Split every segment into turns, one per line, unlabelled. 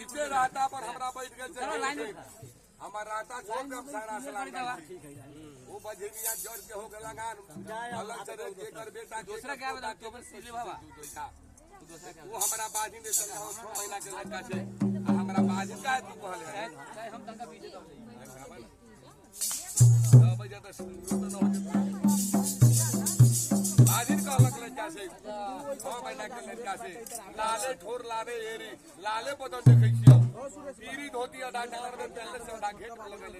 इथे रहता पर हमरा बैठ गए हमारा रहता छोड़ के सारा सलाम वो बजेरिया जोड़ के हो गया गान अलग से जे कर बेटा
दूसरा क्या बता तो सिली बाबा
वो हमारा बाजी ने 6 महीना के लड़का से हमारा बाजी का तू कहले
चाहे हम तंका पीछे तो
बजे तो शुरू तो हो बाजी का अलग लड़का से 6 महीना के लड़का से लाले ठोर लाले एरी लाले बदन देखै छियो पीरी धोती अडा डर में पहले से अडा घेट लगले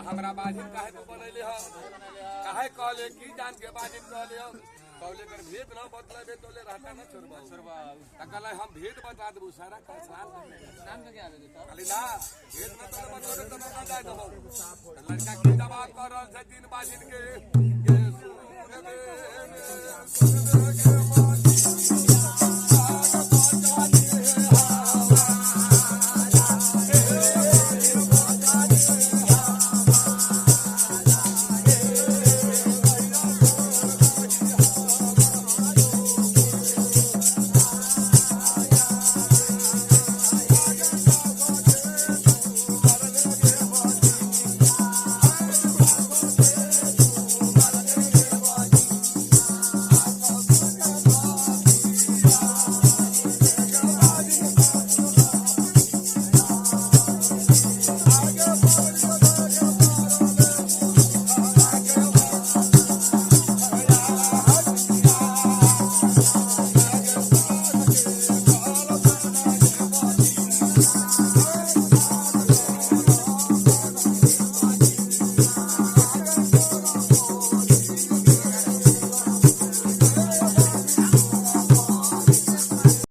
हमरा बाजी काहे तू बनैले ह काहे कहले की जान के बाजी कहले ह कहले कर भेद न बदलबे तोले रहता न छोड़बा कहले हम भेद बता देबू सारा का स्नान
का क्या आवे तो
खाली ना भेद न तो बदलबे तो ना जाय देबो लड़का की जवाब कर रहल छै दिन बाजी के सुनबे